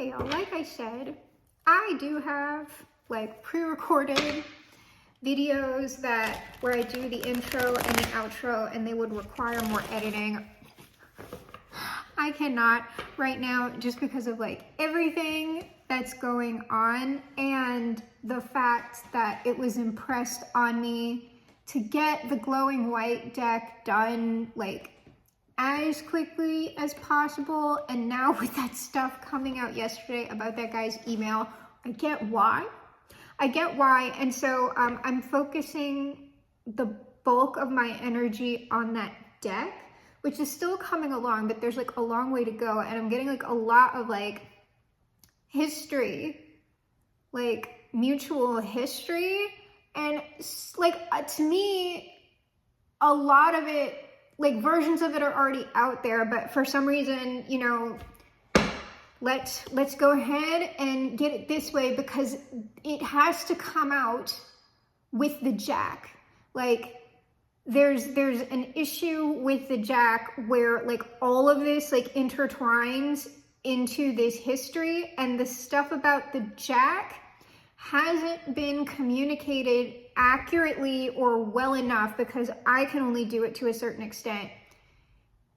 Okay, y'all, like I said, I do have like pre-recorded videos where I do the intro and the outro, and they would require more editing. I cannot right now just because of like everything that's going on and the fact that it was impressed on me to get the glowing white deck done like as quickly as possible. And now with that stuff coming out yesterday about that guy's email, I get why. And so I'm focusing the bulk of my energy on that deck, which is still coming along, but there's like a long way to go. And I'm getting like a lot of like history, like mutual history. And like to me, a lot of it, like versions of it are already out there, but for some reason, you know, let's go ahead and get it this way because it has to come out with the Jack. Like there's an issue with the Jack where like all of this like intertwines into this history, and the stuff about the Jack hasn't been communicated accurately or well enough, because I can only do it to a certain extent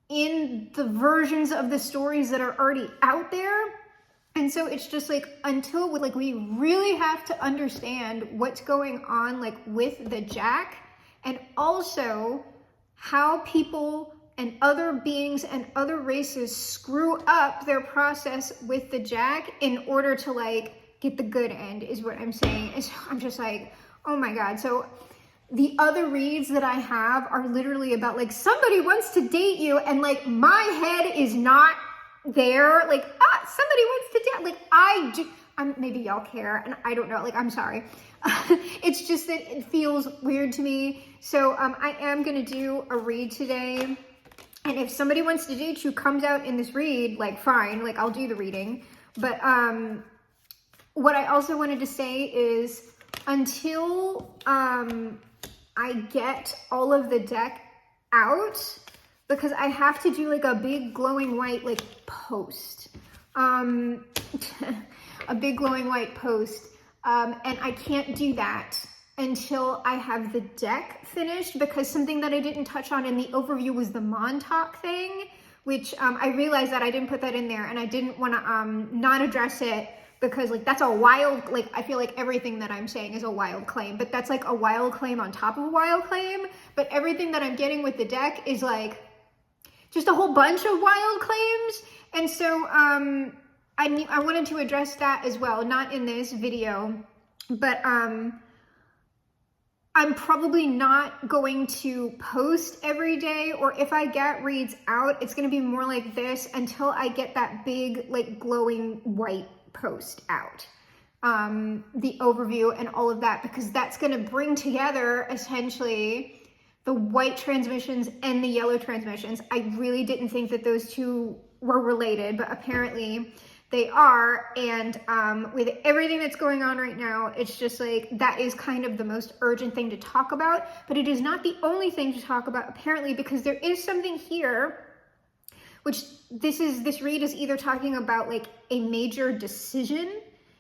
in the versions of the stories that are already out there. And so it's just like, until we really have to understand what's going on like with the Jack, and also how people and other beings and other races screw up their process with the Jack in order to like get the good end, is what I'm saying. And so I'm just like, oh my God. So the other reads that I have are literally about like somebody wants to date you, and like my head is not there. Like, somebody wants to date, like maybe y'all care, and I don't know, like, I'm sorry. It's just that it feels weird to me. So I am gonna do a read today. And if somebody wants to date you comes out in this read, like fine, like I'll do the reading. But what I also wanted to say is, until I get all of the deck out, because I have to do like a big glowing white like post, a big glowing white post, and I can't do that until I have the deck finished, because something that I didn't touch on in the overview was the Montauk thing, which I realized that I didn't put that in there, and I didn't want to not address it, because like that's a wild, like I feel like everything that I'm saying is a wild claim, but that's like a wild claim on top of a wild claim. But everything that I'm getting with the deck is like just a whole bunch of wild claims. And so I wanted to address that as well, not in this video, but I'm probably not going to post every day, or if I get reads out, it's going to be more like this until I get that big like glowing white post out, the overview and all of that, because that's going to bring together essentially the white transmissions and the yellow transmissions. I really didn't think that those two were related, but apparently they are. And with everything that's going on right now, it's just like, that is kind of the most urgent thing to talk about, but it is not the only thing to talk about apparently, because there is something here, which this read is either talking about like a major decision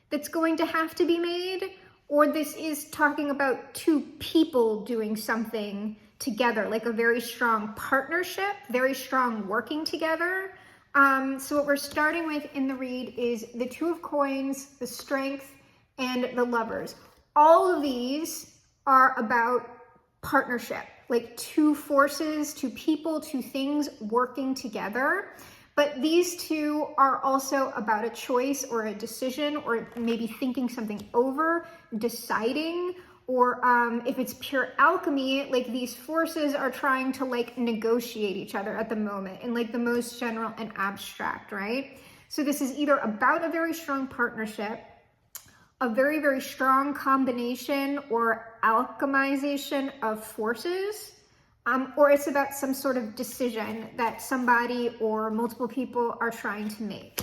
that's going to have to be made, or this is talking about two people doing something together, like a very strong partnership, very strong working together. So what we're starting with in the read is the Two of Coins, the Strength, and the Lovers. All of these are about partnership, like two forces, two people, two things working together. But these two are also about a choice or a decision, or maybe thinking something over, deciding, or if it's pure alchemy, like these forces are trying to like negotiate each other at the moment in like the most general and abstract, right? So this is either about a very strong partnership, a very, very strong combination or alchemization of forces, or it's about some sort of decision that somebody or multiple people are trying to make.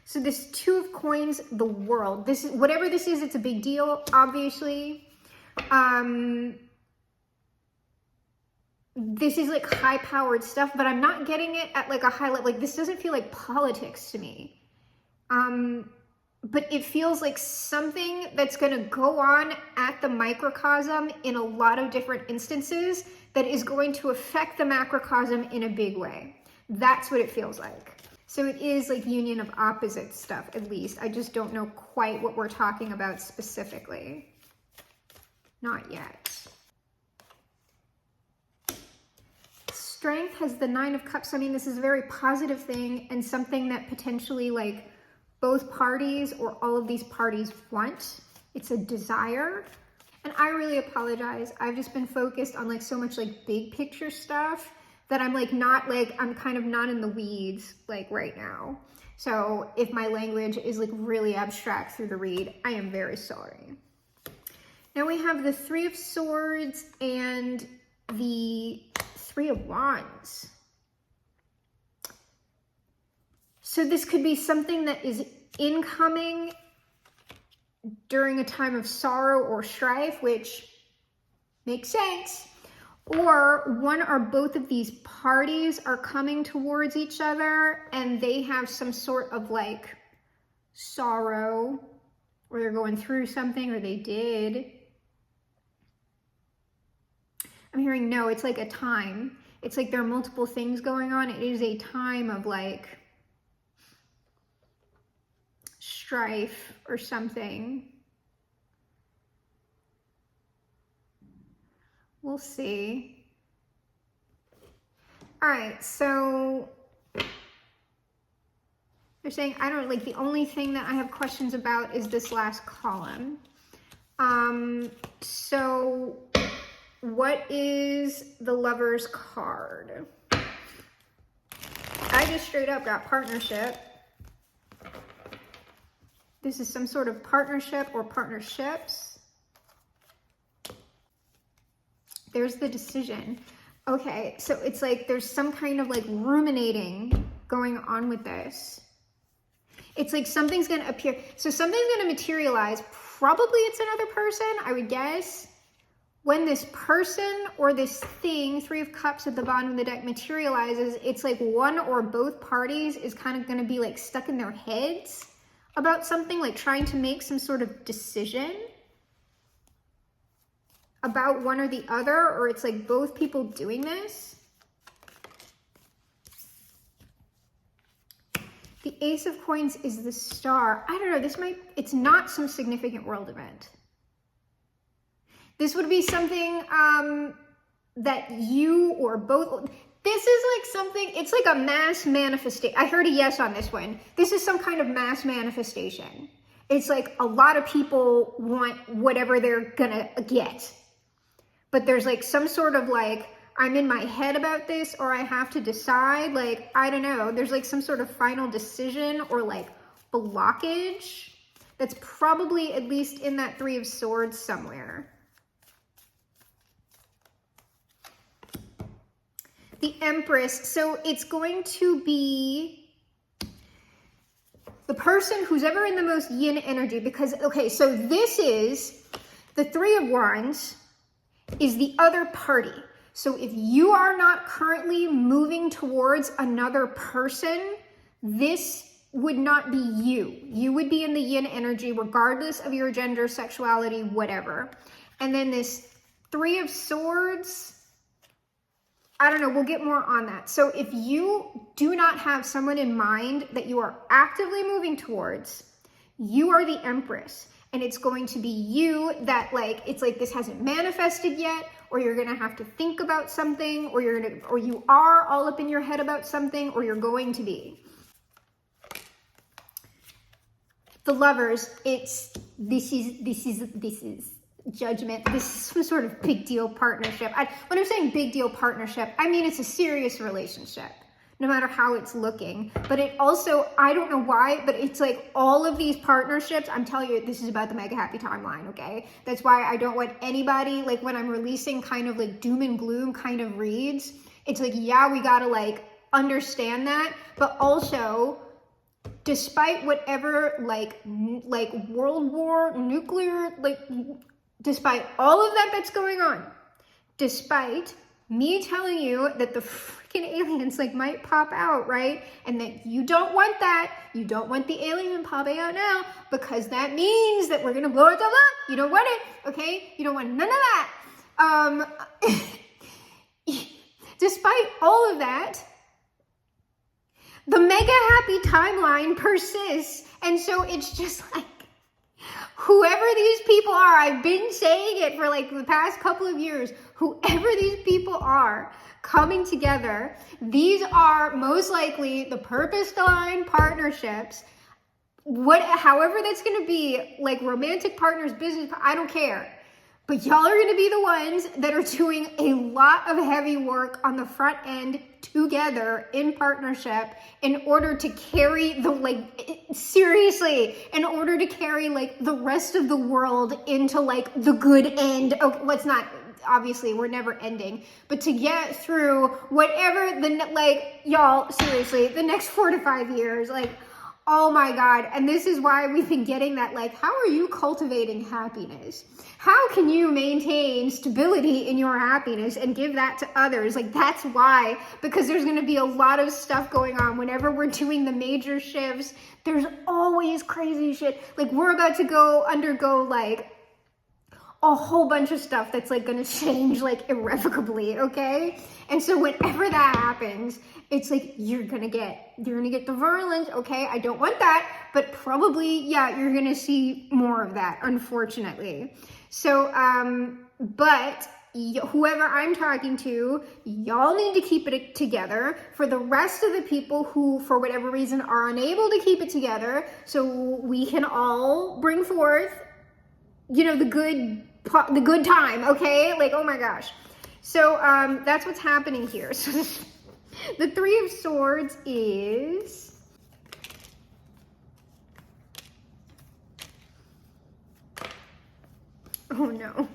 So this Two of Coins, the World, this is, whatever this is, it's a big deal, obviously. This is like high powered stuff, but I'm not getting it at like a high level. Like this doesn't feel like politics to me. but it feels like something that's going to go on at the microcosm in a lot of different instances that is going to affect the macrocosm in a big way. That's what it feels like. So it is like union of opposite stuff, at least. I just don't know quite what we're talking about specifically. Not yet. Strength has the 9 of Cups. I mean, this is a very positive thing and something that potentially like both parties or all of these parties want. It's a desire. And I really apologize. I've just been focused on like so much like big picture stuff that I'm like not like, I'm kind of not in the weeds like right now. So if my language is like really abstract through the read, I am very sorry. Now we have the 3 of Swords and the 3 of Wands. So this could be something that is incoming during a time of sorrow or strife, which makes sense. Or one or both of these parties are coming towards each other and they have some sort of like sorrow, or they're going through something, or they did. I'm hearing no, it's like a time. It's like there are multiple things going on. It is a time of like strife or something. We'll see. All right, so they're saying, I don't like, the only thing that I have questions about is this last column. So what is the Lover's card? I just straight up got partnership. This is some sort of partnership or partnerships. There's the decision. Okay, so it's like there's some kind of like ruminating going on with this. It's like something's gonna appear. So something's gonna materialize. Probably it's another person, I would guess. When this person or this thing, 3 of Cups at the bottom of the deck, materializes, it's like one or both parties is kind of gonna be like stuck in their heads about something, like trying to make some sort of decision about one or the other, or it's like both people doing this. The Ace of Coins is the Star. I don't know, it's not some significant world event. This would be something that you or both, this is like something, it's like a mass manifestation. I heard a yes on this one. This is some kind of mass manifestation. It's like a lot of people want whatever they're gonna get. But there's like some sort of like, I'm in my head about this, or I have to decide, like, I don't know. There's like some sort of final decision or like blockage that's probably at least in that 3 of Swords somewhere. The Empress, so it's going to be the person who's ever in the most yin energy, because, okay, so this is the 3 of Wands is the other party. So if you are not currently moving towards another person, this would not be you. You would be in the yin energy regardless of your gender, sexuality, whatever. And then this 3 of Swords, I don't know, we'll get more on that. So if you do not have someone in mind that you are actively moving towards, you are the Empress. And it's going to be you that like, it's like this hasn't manifested yet, or you're gonna have to think about something, or you are all up in your head about something, or you're going to be. The Lovers, this is Judgment. This is some sort of big deal partnership. When I'm saying big deal partnership, I mean it's a serious relationship, no matter how it's looking. But it also, I don't know why, but it's like all of these partnerships, I'm telling you, this is about the Mega Happy timeline, okay? That's why I don't want anybody, like when I'm releasing kind of like doom and gloom kind of reads, it's like, yeah, we gotta like understand that, but also, despite whatever like world war, nuclear, like, despite all of that that's going on, despite me telling you that the freaking freaking aliens like might pop out, right? And that you don't want that. You don't want the alien popping out now because that means that we're gonna blow ourselves up. You don't want it, okay? You don't want none of that. Despite all of that, the mega happy timeline persists. And so it's just like, whoever these people are, I've been saying it for like the past couple of years, whoever these people are coming together, these are most likely the purpose-aligned partnerships, however that's going to be, like romantic partners, business, I don't care. But y'all are going to be the ones that are doing a lot of heavy work on the front end together in partnership in order to carry the, like, seriously, in order to carry like the rest of the world into like the good end. Okay, let's not, obviously we're never ending, but to get through whatever like, y'all, seriously, the next 4 to 5 years, like, oh my God. And this is why we've been getting that, like, how are you cultivating happiness? How can you maintain stability in your happiness and give that to others? Like, that's why, because there's going to be a lot of stuff going on. Whenever we're doing the major shifts, there's always crazy shit. Like, we're about to undergo like a whole bunch of stuff that's like going to change like irrevocably, okay? And so whenever that happens, it's like you're gonna get the virulence, okay? I don't want that, but probably, yeah, you're gonna see more of that, unfortunately. So, but whoever I'm talking to, y'all need to keep it together. For the rest of the people who, for whatever reason, are unable to keep it together, so we can all bring forth, you know, the good time, okay? Like, oh my gosh. So that's what's happening here. So the Three of Swords is, oh no.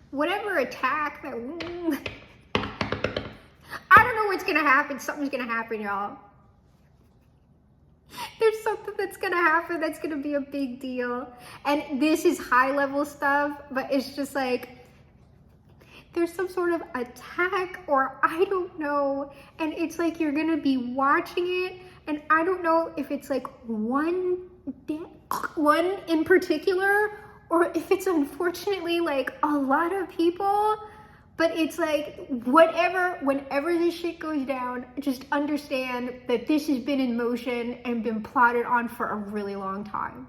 Whatever attack that, I don't know what's gonna happen. Something's gonna happen, y'all. There's something that's gonna happen that's gonna be a big deal. And this is high level stuff, but it's just like, there's some sort of attack, or I don't know. And it's like, you're gonna be watching it, and I don't know if it's like one in particular, or if it's unfortunately like a lot of people. But it's like, whenever this shit goes down, just understand that this has been in motion and been plotted on for a really long time.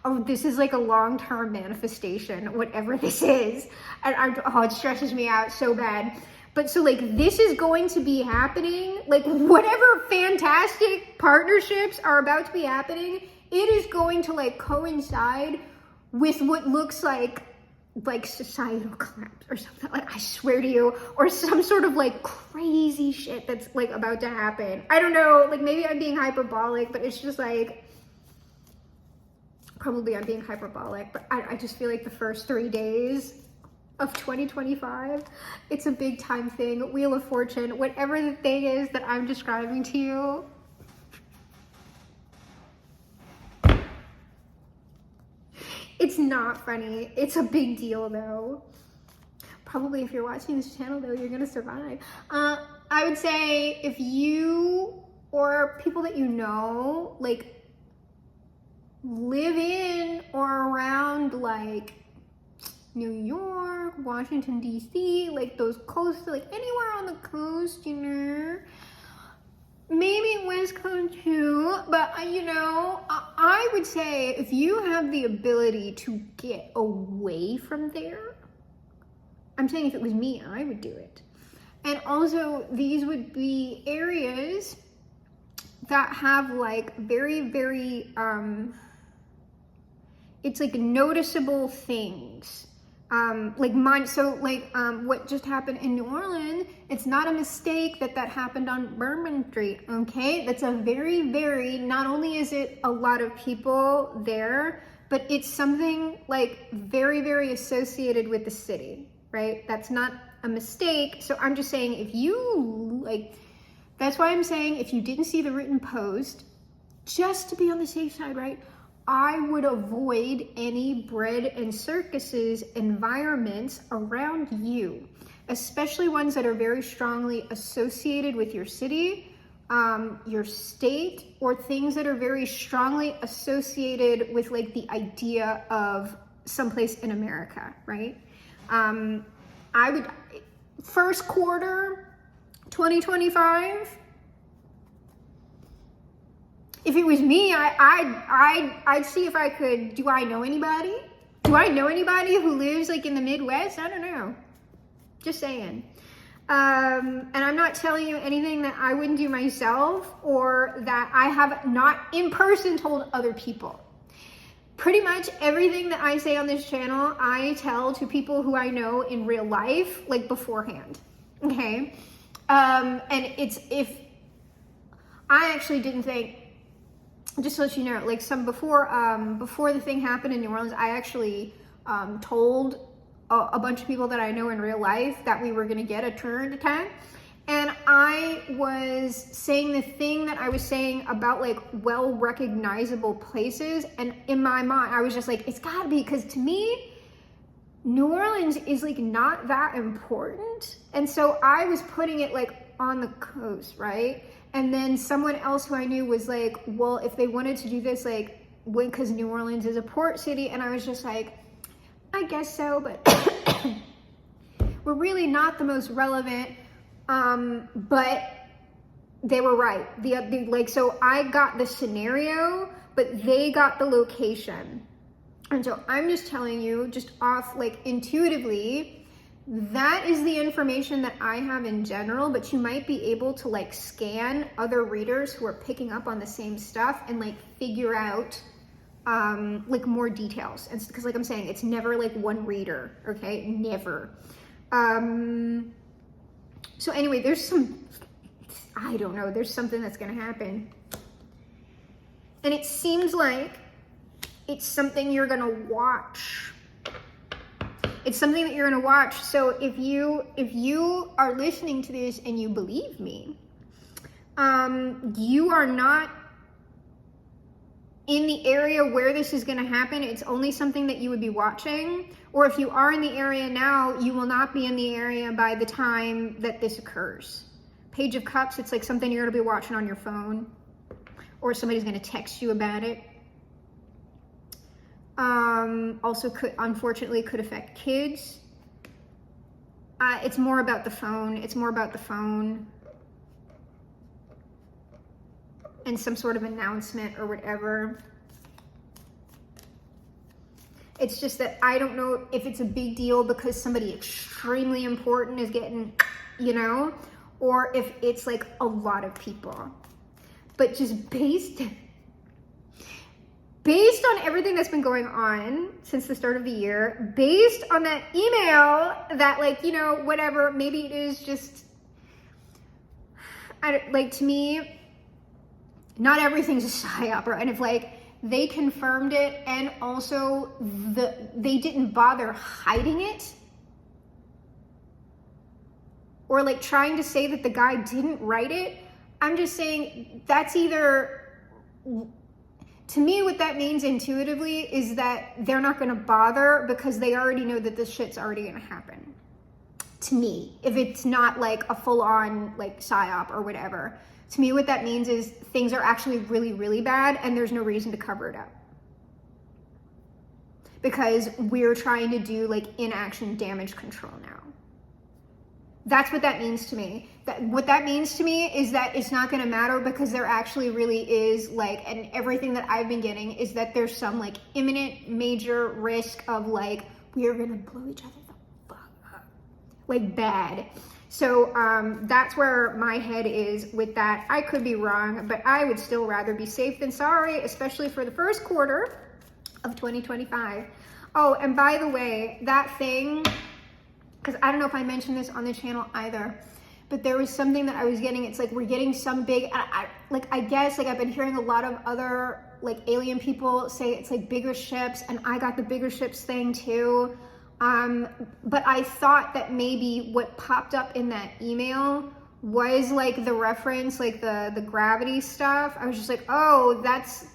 Oh, this is like a long-term manifestation, whatever this is. And it stresses me out so bad. But so like, this is going to be happening, like whatever fantastic partnerships are about to be happening, it is going to like coincide with what looks like societal collapse or something, like, I swear to you, or some sort of like crazy shit that's like about to happen. I don't know, like maybe I'm being hyperbolic, but it's just like, probably I'm being hyperbolic, but I just feel like the first 3 days of 2025, it's a big time thing. Wheel of Fortune, whatever the thing is that I'm describing to you, it's not funny. It's a big deal though. Probably if you're watching this channel though, you're gonna survive. I would say if you or people that you know, like live in or around like New York, Washington, DC, like those coasts, like anywhere on the coast, you know, maybe West Coast too, but you know, I would say if you have the ability to get away from there, I'm saying if it was me, I would do it. And also these would be areas that have like very, very, it's like noticeable things. What just happened in New Orleans, it's not a mistake that happened on Bourbon Street, okay? That's a very, very, not only is it a lot of people there, but it's something like very, very associated with the city, right? That's not a mistake. So I'm just saying, if you like, that's why I'm saying if you didn't see the written post, just to be on the safe side, right? I would avoid any bread and circuses environments around you, especially ones that are very strongly associated with your city, your state, or things that are very strongly associated with like the idea of someplace in America, right? I would, first quarter 2025, if it was me, I'd see if I could. Do I know anybody? Do I know anybody who lives like in the Midwest? I don't know. Just saying. And I'm not telling you anything that I wouldn't do myself or that I have not in person told other people. Pretty much everything that I say on this channel, I tell to people who I know in real life, like beforehand. Okay. And it's, if I actually didn't think, just to let you know, like before the thing happened in New Orleans, I actually told a bunch of people that I know in real life that we were going to get a terror attack. And I was saying the thing that I was saying about like well-recognizable places. And in my mind, I was just like, it's gotta be, because to me, New Orleans is like not that important. And so I was putting it like on the coast, right? And then someone else who I knew was like, well, if they wanted to do this, like, because New Orleans is a port city. And I was just like, I guess so, but we're really not the most relevant. But they were right. Like, so I got the scenario, but they got the location. And so I'm just telling you, just off like intuitively, that is the information that I have in general, but you might be able to like scan other readers who are picking up on the same stuff and like figure out like more details. And because like I'm saying, it's never like one reader, okay? Never. So anyway, there's some, I don't know, there's something that's gonna happen. And it seems like it's something you're gonna watch. It's something that you're gonna watch. So if you are listening to this and you believe me, you are not in the area where this is gonna happen. It's only something that you would be watching. Or if you are in the area now, you will not be in the area by the time that this occurs. Page of Cups, it's like something you're gonna be watching on your phone, or somebody's gonna text you about it. Also unfortunately could affect kids. It's more about the phone. It's more about the phone and some sort of announcement or whatever. It's just that I don't know if it's a big deal because somebody extremely important is getting, you know, or if it's like a lot of people. But just based on everything that's been going on since the start of the year, based on that email that, like, you know, whatever, maybe it is just, like, to me, not everything's a psyop, and if like they confirmed it and also they didn't bother hiding it or like trying to say that the guy didn't write it, I'm just saying that's either, to me, what that means intuitively is that they're not going to bother because they already know that this shit's already going to happen. To me, if it's not like a full-on like psyop or whatever, to me what that means is things are actually really, really bad and there's no reason to cover it up. Because we're trying to do like inaction damage control now. That's what that means to me. What that means to me is that it's not going to matter because there actually really is like, and everything that I've been getting is that there's some like imminent major risk of like, we are going to blow each other the fuck up. Like bad. So that's where my head is with that. I could be wrong, but I would still rather be safe than sorry, especially for the first quarter of 2025. Oh, and by the way, that thing, because I don't know if I mentioned this on the channel either, but there was something that I was getting. It's like we're getting some big, I guess like I've been hearing a lot of other like alien people say it's like bigger ships, and I got the bigger ships thing too. But I thought that maybe what popped up in that email was like the reference, like the gravity stuff. I was just like, oh, that's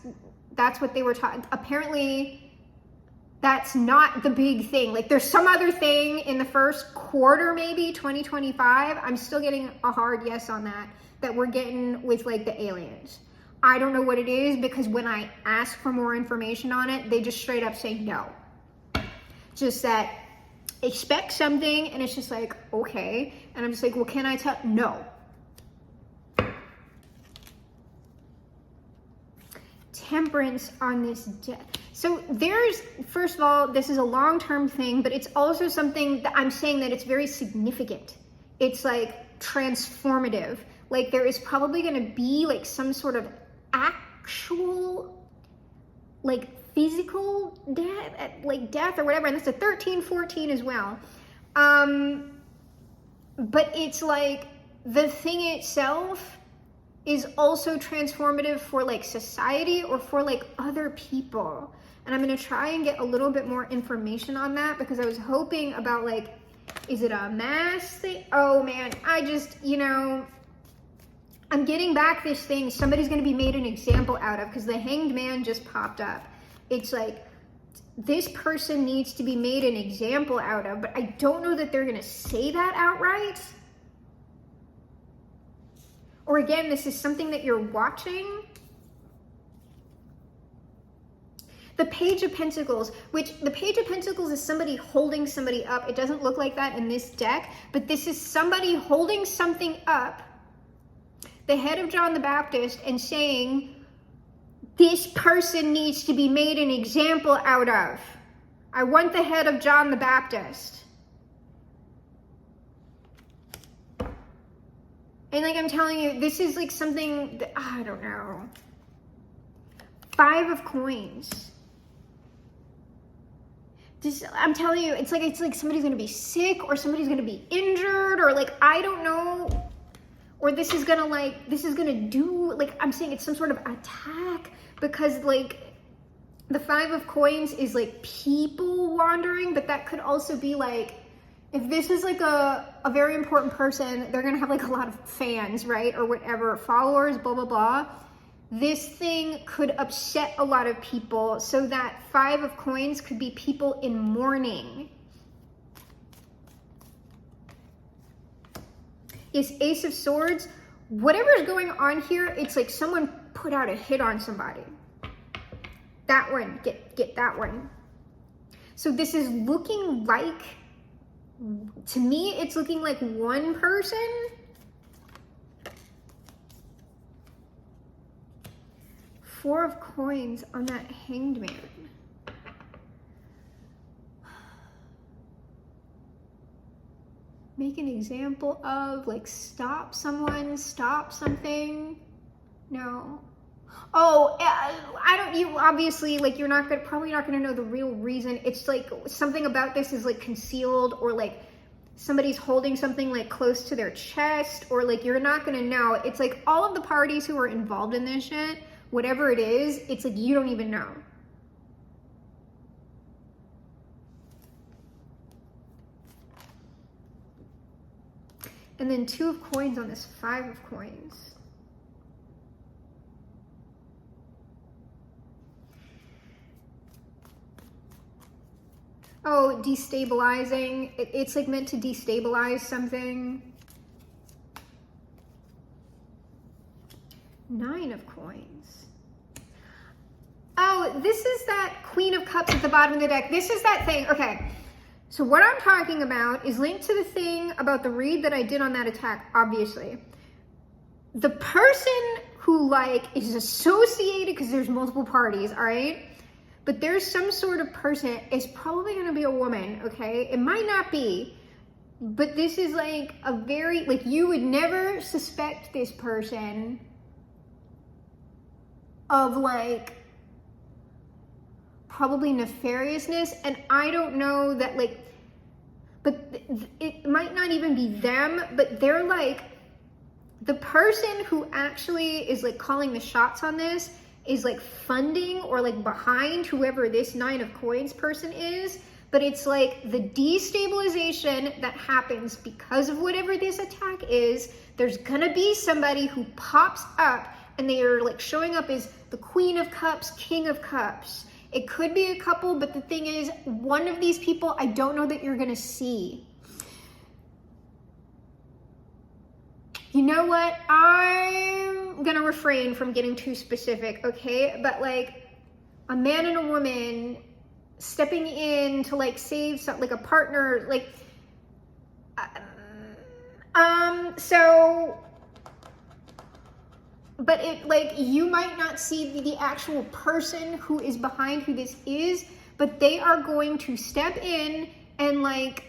what they were talking. Apparently that's not the big thing. Like there's some other thing in the first quarter, maybe 2025. I'm still getting a hard yes on that we're getting with like the aliens. I don't know what it is, because when I ask for more information on it, they just straight up say no. Just that expect something, and it's just like, okay. And I'm just like, well, can I tell? No. Temperance on this death. So there's, first of all, this is a long-term thing, but it's also something that I'm saying that it's very significant. It's like transformative. Like there is probably going to be like some sort of actual like physical death, like death or whatever. And that's a 13-14 as well. But it's like the thing itself is also transformative for like society or for like other people. And I'm going to try and get a little bit more information on that, because I was hoping about like, is it a mass thing? Oh man, I just, you know, I'm getting back this thing somebody's going to be made an example out of, because the Hanged Man just popped up. It's like, this person needs to be made an example out of, but I don't know that they're going to say that outright. Or again, this is something that you're watching. The Page of Pentacles, which the Page of Pentacles is somebody holding somebody up. It doesn't look like that in this deck, but this is somebody holding something up, the head of John the Baptist, and saying, this person needs to be made an example out of. I want the head of John the Baptist. And like I'm telling you, this is like something that, I don't know. 5 of Coins. I'm telling you, it's like somebody's gonna be sick, or somebody's gonna be injured, or like, I don't know. Or this is gonna do, like, I'm saying it's some sort of attack, because like the 5 of Coins is like people wandering, but that could also be like, if this is like a very important person, they're gonna have like a lot of fans, right? Or whatever, followers, blah, blah, blah. This thing could upset a lot of people, so that 5 of Coins could be people in mourning. Yes, Ace of Swords, whatever is going on here, it's like someone put out a hit on somebody. That one, get that one. So this is looking like, to me, it's looking like one person. Four of Coins on that Hanged Man. Make an example of, like, stop someone, stop something. No. Oh, you obviously, like, you're probably not gonna know the real reason. It's like something about this is like concealed, or like somebody's holding something like close to their chest, or like you're not gonna know. It's like all of the parties who are involved in this shit, whatever it is, it's like you don't even know. And then 2 of Coins on this 5 of Coins. Oh, destabilizing. It's like meant to destabilize something. 9 of Coins. Oh, this is that Queen of Cups at the bottom of the deck. This is that thing. Okay. So what I'm talking about is linked to the thing about the read that I did on that attack, obviously. The person who like is associated, because there's multiple parties, all right? But there's some sort of person, it's probably gonna be a woman, okay? It might not be, but this is like a very, like you would never suspect this person of like probably nefariousness. And I don't know that like, but it might not even be them, but they're like, the person who actually is like calling the shots on this is like funding or like behind whoever this 9 of Coins person is, but it's like the destabilization that happens because of whatever this attack is. There's gonna be somebody who pops up and they are like showing up as the Queen of Cups, King of Cups. It could be a couple, but the thing is, one of these people, I don't know that you're gonna see. You know what? I'm gonna refrain from getting too specific, okay? But like a man and a woman stepping in to like save some, like a partner, like, so, but it like, you might not see the actual person who is behind who this is, but they are going to step in and like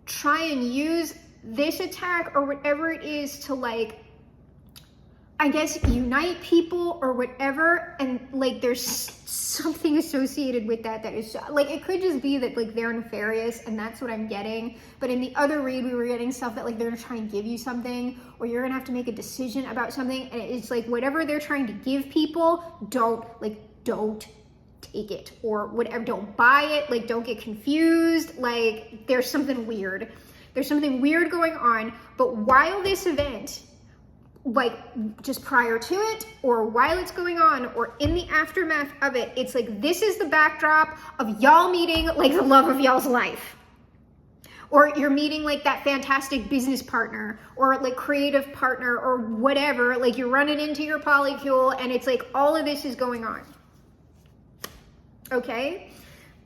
try and use this attack or whatever it is to like, I guess, unite people or whatever. And like there's something associated with that is like, it could just be that like they're nefarious and that's what I'm getting. But in the other read, we were getting stuff that like they're gonna try and give you something, or you're gonna have to make a decision about something, and it's like whatever they're trying to give people, don't take it or whatever, don't buy it, like don't get confused, like there's something weird. There's something weird going on. But while this event, like just prior to it, or while it's going on, or in the aftermath of it, it's like this is the backdrop of y'all meeting like the love of y'all's life. Or you're meeting like that fantastic business partner, or like creative partner, or whatever, like you're running into your polycule, and it's like all of this is going on. Okay?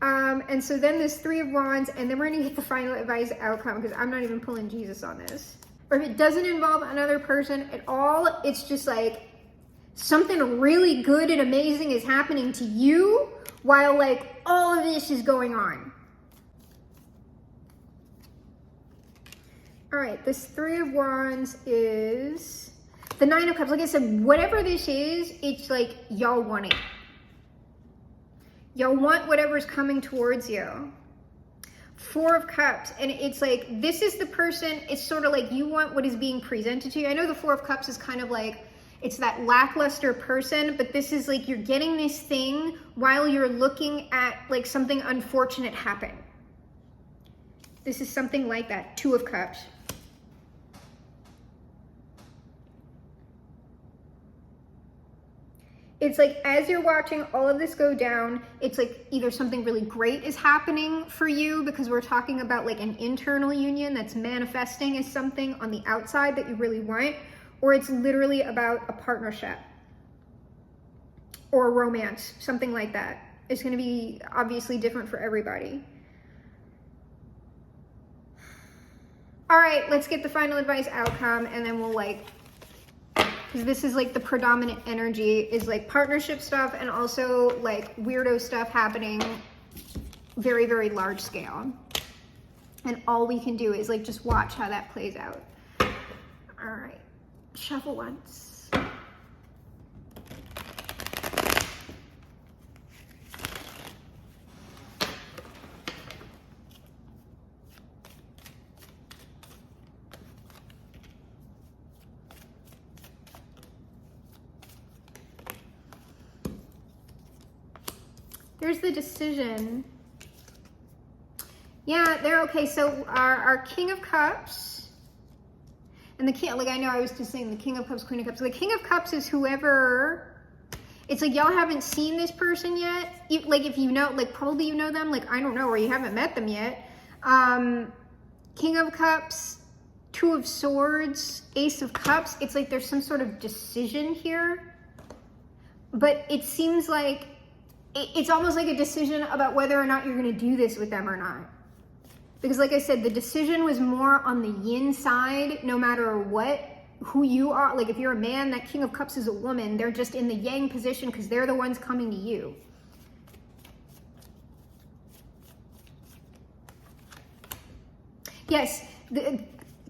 And so then this Three of Wands, and then we're gonna get the final advice outcome, because I'm not even pulling Jesus on this. Or if it doesn't involve another person at all, it's just like something really good and amazing is happening to you while like all of this is going on. All right, this Three of Wands is the Nine of Cups. Like I said, whatever this is, it's like y'all want it. Y'all want whatever's coming towards you. Four of Cups, and it's like, this is the person, it's sort of like you want what is being presented to you. I know the Four of Cups is kind of like, it's that lackluster person, but this is like you're getting this thing while you're looking at like something unfortunate happen. This is something like that. Two of Cups. It's like as you're watching all of this go down, it's like either something really great is happening for you, because we're talking about like an internal union that's manifesting as something on the outside that you really want, or it's literally about a partnership or a romance, something like that. It's going to be obviously different for everybody. All right, let's get the final advice outcome, and then we'll like, because this is like the predominant energy is like partnership stuff, and also like weirdo stuff happening very, very large scale. And all we can do is like just watch how that plays out. All right, shuffle once. Here's the decision. Yeah, they're okay. So our King of Cups and the King, like I know I was just saying the King of Cups, Queen of Cups. So the King of Cups is whoever, it's like y'all haven't seen this person yet. Like if you know, like probably you know them, like I don't know, or you haven't met them yet. King of Cups, Two of Swords, Ace of Cups. It's like there's some sort of decision here. But it seems like it's almost like a decision about whether or not you're going to do this with them or not. Because like I said, the decision was more on the yin side, no matter what, who you are. Like if you're a man, that King of Cups is a woman. They're just in the yang position because they're the ones coming to you. Yes, the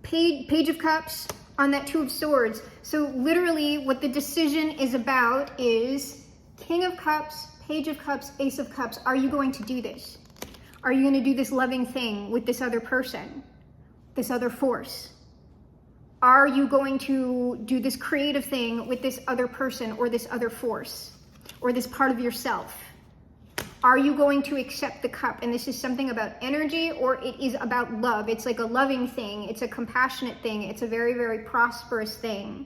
Page of Cups on that Two of Swords. So literally what the decision is about is King of Cups, Page of Cups, Ace of Cups. Are you going to do this? Are you going to do this loving thing with this other person, this other force? Are you going to do this creative thing with this other person or this other force or this part of yourself? Are you going to accept the cup? And this is something about energy, or it is about love. It's like a loving thing. It's a compassionate thing. It's a very, very prosperous thing.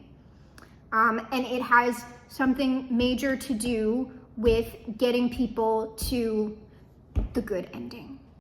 And it has something major to do with getting people to the good ending.